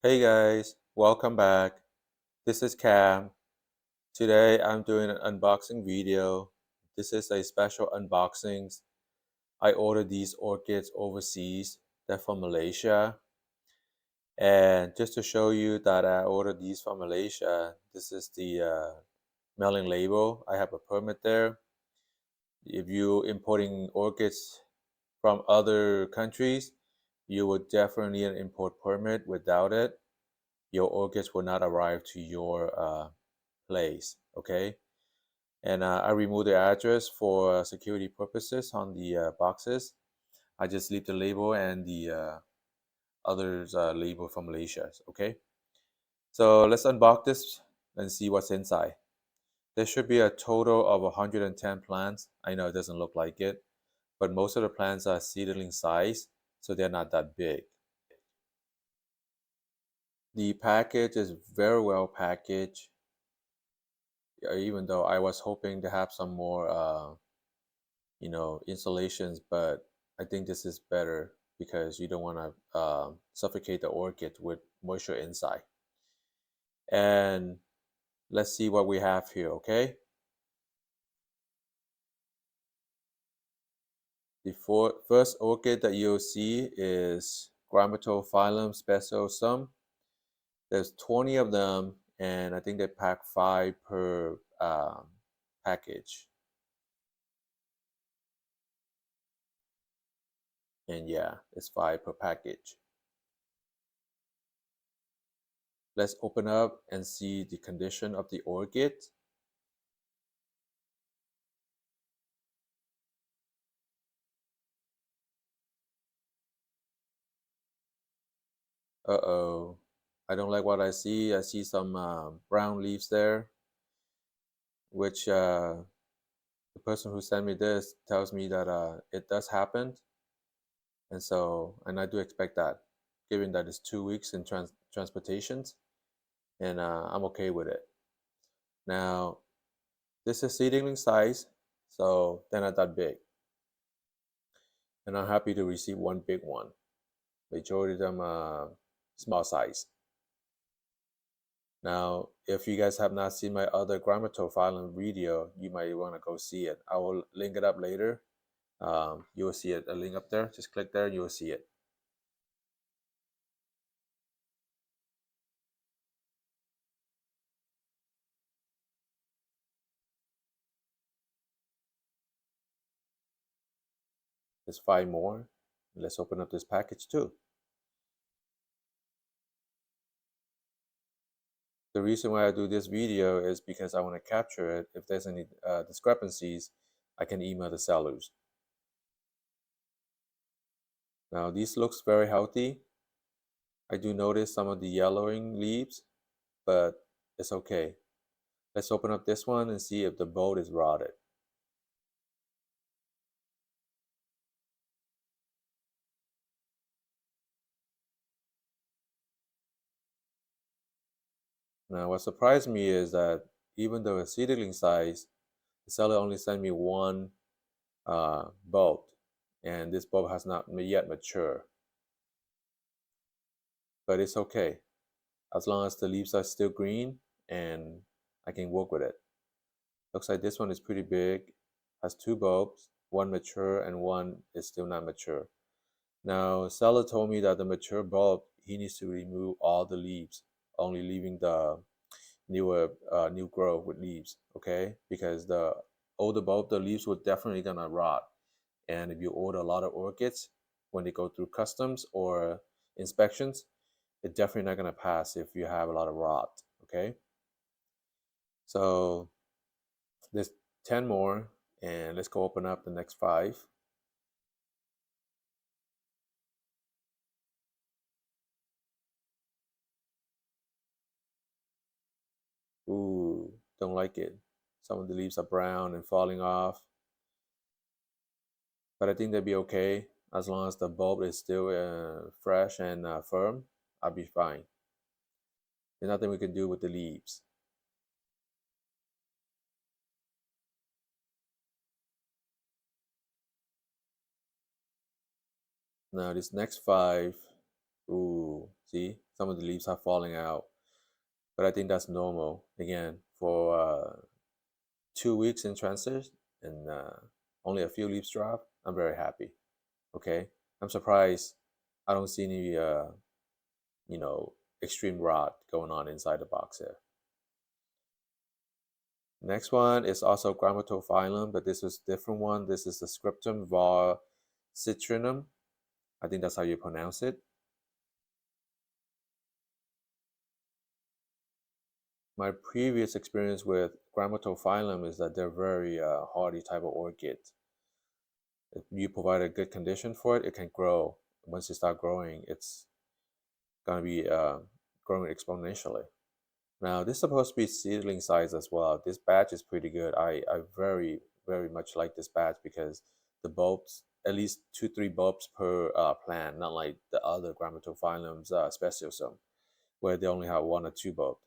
Hey guys, welcome back. This is Cam. Today I'm doing an unboxing video. This is a special unboxing. I ordered these orchids overseas. They're from Malaysia. And just to show you that I ordered these from Malaysia, this is the mailing label. I have a permit there. If you importing orchids from other countries, you would definitely need an import permit. Without it, your orchids will not arrive to your place. Okay, and I removed the address for security purposes on the boxes. I just leave the label and the others label from Malaysia. Okay, so let's unbox this and see what's inside. There should be a total of 110 plants. I know it doesn't look like it, but most of the plants are seedling size, so they're not that big. The package is very well packaged, even though I was hoping to have some more installations, but I think this is better because you don't want to suffocate the orchid with moisture inside. And let's see what we have here. Okay, the first orchid that you'll see is Grammatophyllum speciosum. There's 20 of them, and I think they pack 5 per package. And yeah, it's 5 per package. Let's open up and see the condition of the orchid. Uh-oh. I don't like what I see. I see some brown leaves there, which the person who sent me this tells me that it does happen. And I do expect that, given that it's 2 weeks in transportations, and I'm okay with it. Now, this is seedling size, so they're not that big. And I'm happy to receive one big one. Majority of them small size. Now, if you guys have not seen my other grammatophyllum video, you might want to go see it. I will link it up later. You will see it, a link up there. Just click there and you will see it. There's 5 more. Let's open up this package too. The reason why I do this video is because I want to capture it. If there's any discrepancies, I can email the sellers. Now, these looks very healthy. I do notice some of the yellowing leaves, but it's okay. Let's open up this one and see if the bulb is rotted. Now, what surprised me is that even though it's seedling size, the seller only sent me one bulb, and this bulb has not yet matured. But it's okay, as long as the leaves are still green and I can work with it. Looks like this one is pretty big, has 2 bulbs, one mature and one is still not mature. Now, seller told me that the mature bulb, he needs to remove all the leaves, only leaving the new growth with leaves. Okay, because the older bulb, the leaves will definitely gonna rot. And if you order a lot of orchids, when they go through customs or inspections, it's definitely not gonna pass if you have a lot of rot. Okay, so there's 10 more, and let's go open up the next 5. Ooh, don't like it. Some of the leaves are brown and falling off, but I think they'll be okay as long as the bulb is still fresh and firm. I'll be fine. There's nothing we can do with the leaves. Now this next 5, ooh, See, some of the leaves are falling out, but I think that's normal. Again, for 2 weeks in transit and only a few leaves drop, I'm very happy. Okay, I'm surprised I don't see any you know, extreme rot going on inside the box here. Next one is also Grammatophyllum, but this is a different one. This is the Scriptum var citrinum. I think that's how you pronounce it. My previous experience with Grammatophyllum is that they're very hardy type of orchid. If you provide a good condition for it, it can grow. Once it start growing, it's gonna be growing exponentially. Now this is supposed to be seedling size as well. This batch is pretty good. I very much like this batch because the bulbs, at least 2-3 bulbs per plant, not like the other Grammatophyllums speciosum, where they only have 1 or 2 bulbs.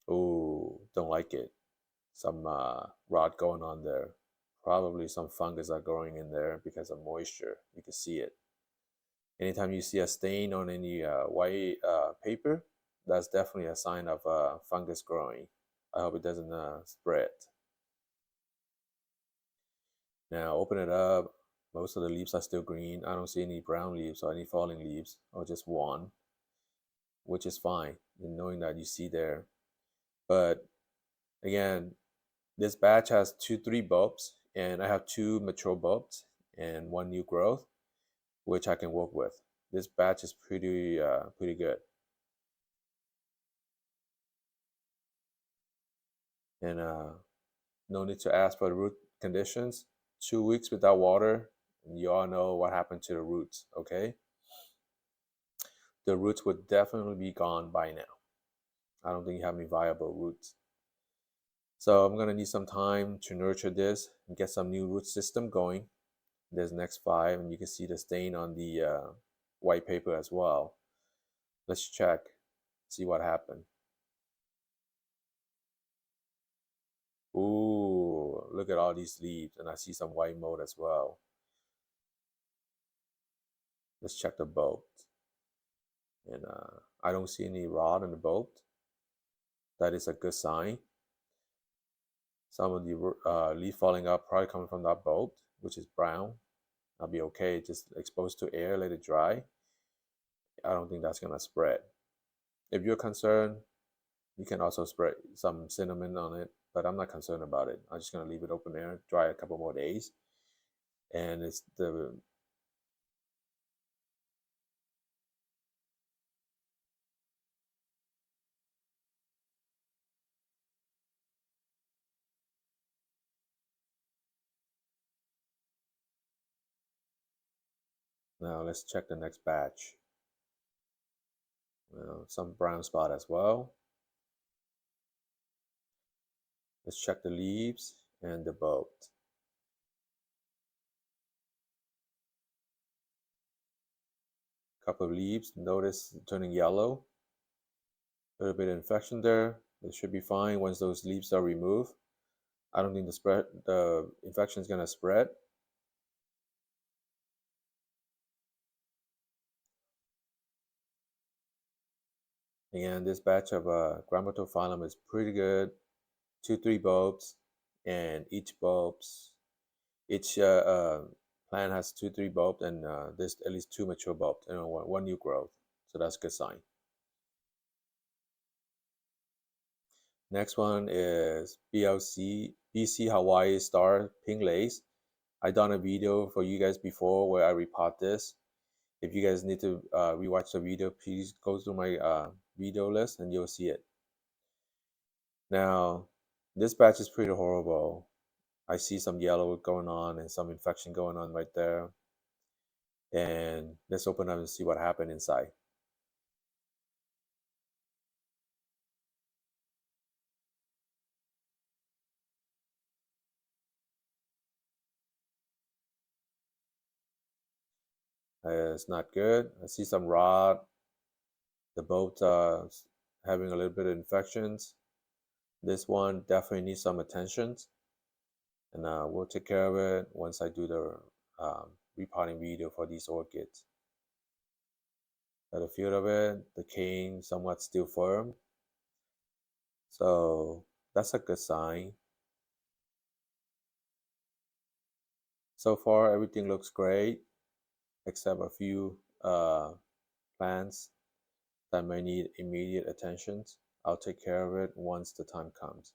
Oh, don't like it. Some rot going on there. Probably some fungus are growing in there because of moisture. You can see it. Anytime you see a stain on any white paper, that's definitely a sign of fungus growing. I hope it doesn't spread. Now open it up. Most of the leaves are still green. I don't see any brown leaves or any falling leaves, or just one, which is fine, knowing that you see there. But again, this batch has 2-3 bulbs, and I have 2 mature bulbs and 1 new growth, which I can work with. This batch is pretty good. And no need to ask for the root conditions. 2 weeks without water, and you all know what happened to the roots, okay? The roots would definitely be gone by now. I don't think you have any viable roots. So I'm gonna need some time to nurture this and get some new root system going. There's next 5, and you can see the stain on the white paper as well. Let's check, see what happened. Ooh, look at all these leaves, and I see some white mold as well. Let's check the bulb. And I don't see any rot in the bulb. That is a good sign. Some of the leaf falling out probably coming from that bulb, which is brown. I'll be okay, just exposed to air, let it dry. I don't think that's gonna spread. If you're concerned, you can also spread some cinnamon on it, but I'm not concerned about it. I'm just gonna leave it open air, dry a couple more days. And it's the now let's check the next batch. Some brown spot as well. Let's check the leaves and the bulb. Couple of leaves, notice turning yellow. A little bit of infection there. It should be fine once those leaves are removed. I don't think the infection is gonna spread. And this batch of Grammatophyllum is pretty good. 2-3 bulbs, and each plant has 2-3 bulbs, and there's at least 2 mature bulbs and one new growth. So that's a good sign. Next one is BC Hawaii Star Pink Lace. I done a video for you guys before where I repot this. If you guys need to rewatch the video, please go to my video list and you'll see it. Now, this batch is pretty horrible. I see some yellow going on and some infection going on right there. And let's open up and see what happened inside. It's not good. I see some rot. The both having a little bit of infections. This one definitely needs some attention, and we'll take care of it once I do the repotting video for these orchids. By the feel of it, the cane somewhat still firm. So that's a good sign. So far, everything looks great, except a few plants that may need immediate attention. I'll take care of it once the time comes.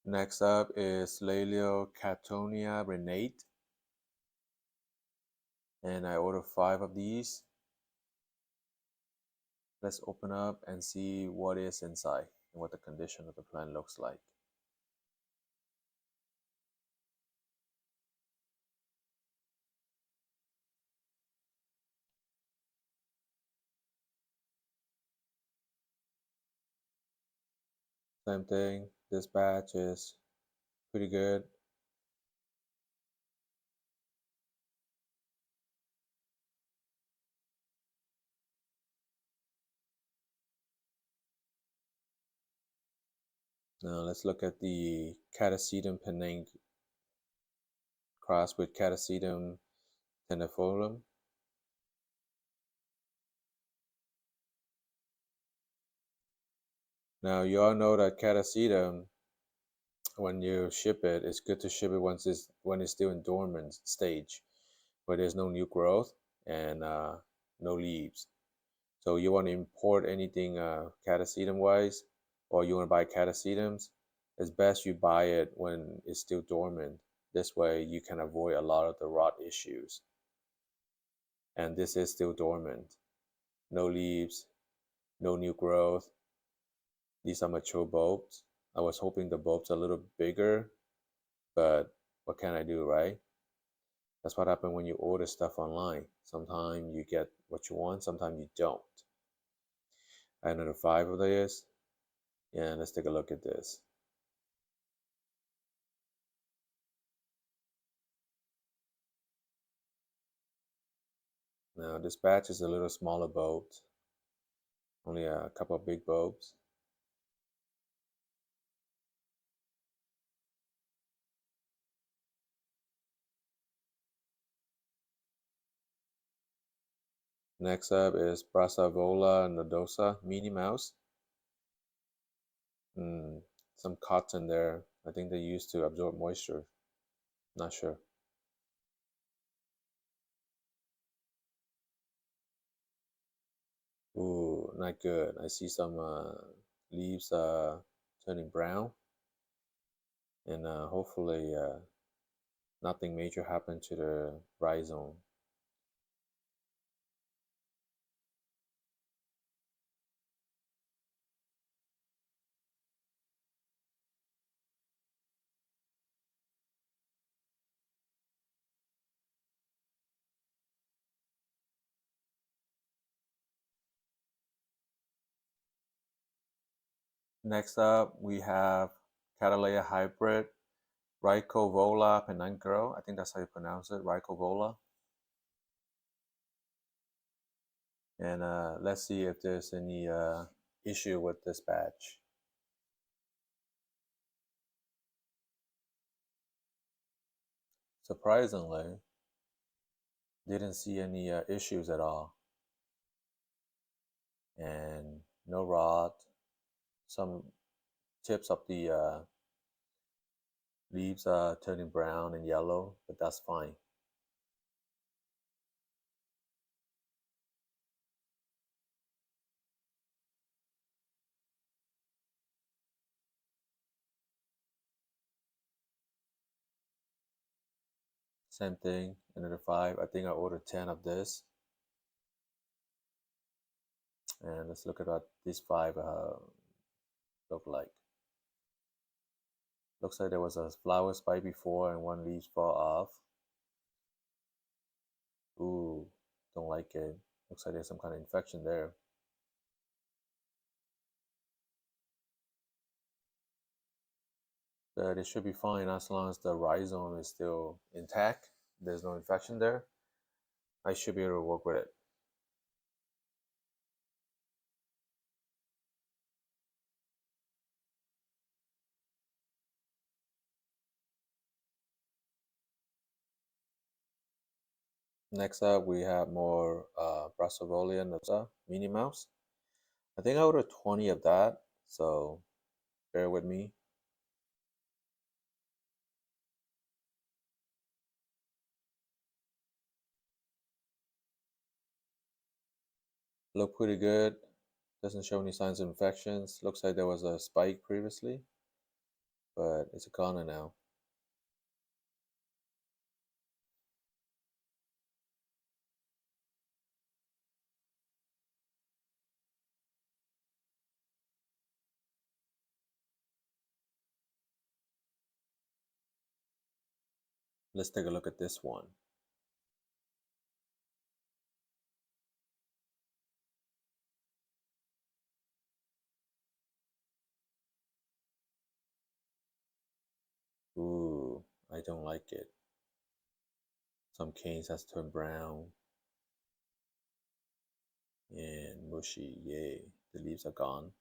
Next up is Catonia renate, and I ordered 5 of these. Let's open up and see what is inside and what the condition of the plant looks like. Same thing, this batch is pretty good. Now let's look at the Catasetum Penang crossed with Catasetum tenafolum. Now you all know that Catasetum, when you ship it, it's good to ship it when it's still in dormant stage, where there's no new growth and no leaves. So you want to import anything Catasetum wise, or you want to buy Catasetums, it's best you buy it when it's still dormant. This way you can avoid a lot of the rot issues. And this is still dormant. No leaves, no new growth. These are mature bulbs. I was hoping the bulbs are a little bigger, but what can I do, right? That's what happens when you order stuff online. Sometimes you get what you want, sometimes you don't. I had another 5 of this. And let's take a look at this. Now this batch is a little smaller bulbs, only a couple of big bulbs. Next up is Brassavola nodosa Minnie Mouse. Some cotton there. I think they used to absorb moisture. Not sure. Ooh, not good. I see some leaves turning brown, and hopefully nothing major happened to the rhizome. Next up, we have Cattleya hybrid Rhycovola penuncro. I think that's how you pronounce it, Rhycovola. And let's see if there's any issue with this batch. Surprisingly, didn't see any issues at all. And no rot. Some tips of the leaves are turning brown and yellow, but that's fine. Same thing, another 5. I think I ordered 10 of this. And let's look at what these 5 look like. Looks like there was a flower spike before and one leaf fall off. Ooh, don't like it. Looks like there's some kind of infection there. But it should be fine as long as the rhizome is still intact. There's no infection there. I should be able to work with it. Next up, we have more Brassavolia Noza Minnie Mouse. I think I ordered 20 of that, so bear with me. Look pretty good. Doesn't show any signs of infections. Looks like there was a spike previously, but it's gone now. Let's take a look at this one. Ooh, I don't like it. Some canes has turned brown and mushy. Yay, the leaves are gone.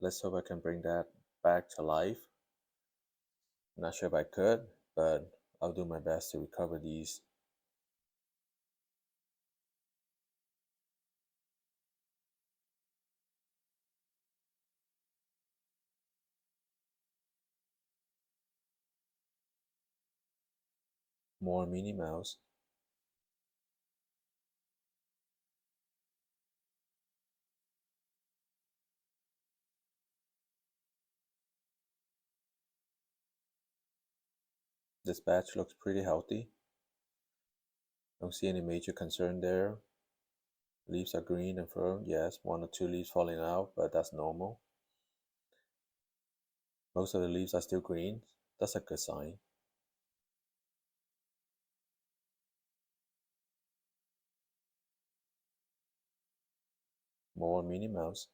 Let's hope I can bring that back to life. Not sure if I could, but I'll do my best to recover these. More Minnie Mouse. This batch looks pretty healthy. Don't see any major concern there. Leaves are green and firm. Yes, one or two leaves falling out, but that's normal. Most of the leaves are still green. That's a good sign. More Minnie Mouse.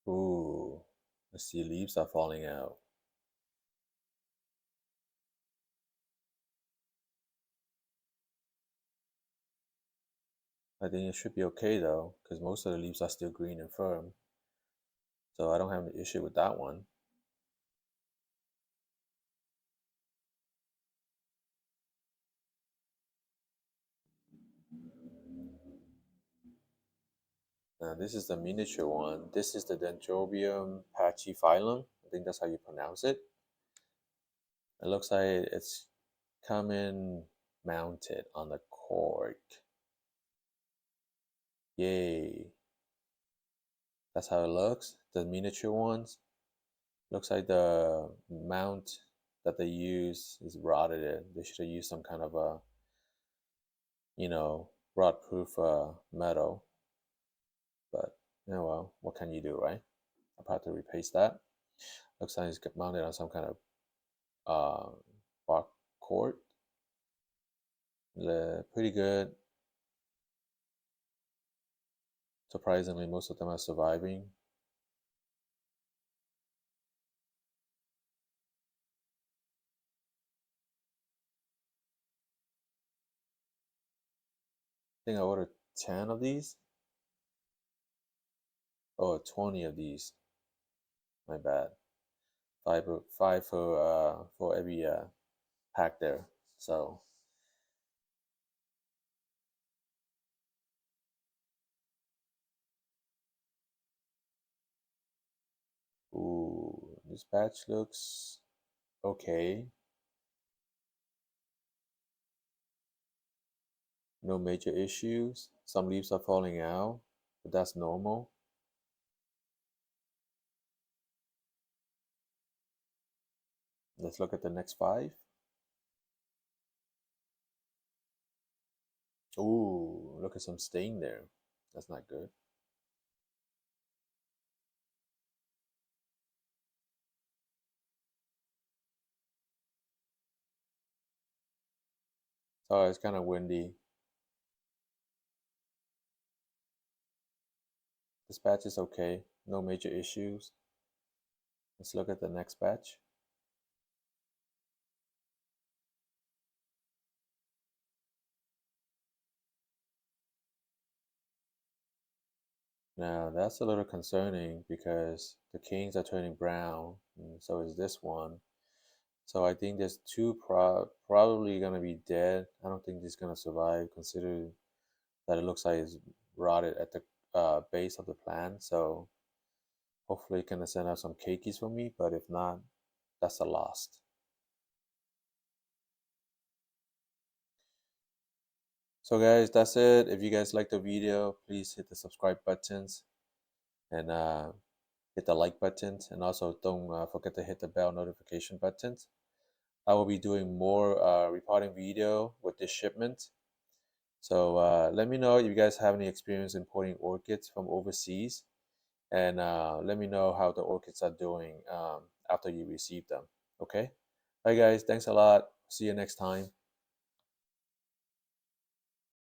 Ooh, I see leaves are falling out. I think it should be okay though, because most of the leaves are still green and firm. So I don't have an issue with that one. Now this is the miniature one. This is the Dendrobium pachyphylum. I think that's how you pronounce it. It looks like it's coming mounted on the cork. Yay. That's how it looks. The miniature ones. Looks like the mount that they use is rotted. They should have used some kind of a, rot-proof metal. But, well, what can you do, right? I'll have to replace that. Looks like it's mounted on some kind of bark cord. Pretty good. Surprisingly, most of them are surviving. I think I ordered 10 of these. Oh, 20 of these. My bad. Five for every pack there. So, ooh, this batch looks okay. No major issues. Some leaves are falling out, but that's normal. Let's look at the next 5. Ooh, look at some stain there. That's not good. Sorry, it's kind of windy. This batch is okay. No major issues. Let's look at the next batch. Now that's a little concerning because the canes are turning brown, and so is this one. So I think there's two probably gonna be dead. I don't think this gonna survive, considering that it looks like it's rotted at the base of the plant. So hopefully it can send out some keikis for me, but if not, that's a loss. So guys, that's it. If you guys like the video, please hit the subscribe buttons and hit the like buttons, and also don't forget to hit the bell notification buttons. I will be doing more reporting video with this shipment. So let me know if you guys have any experience importing orchids from overseas, and let me know how the orchids are doing after you receive them. Okay? Bye guys, thanks a lot. See you next time.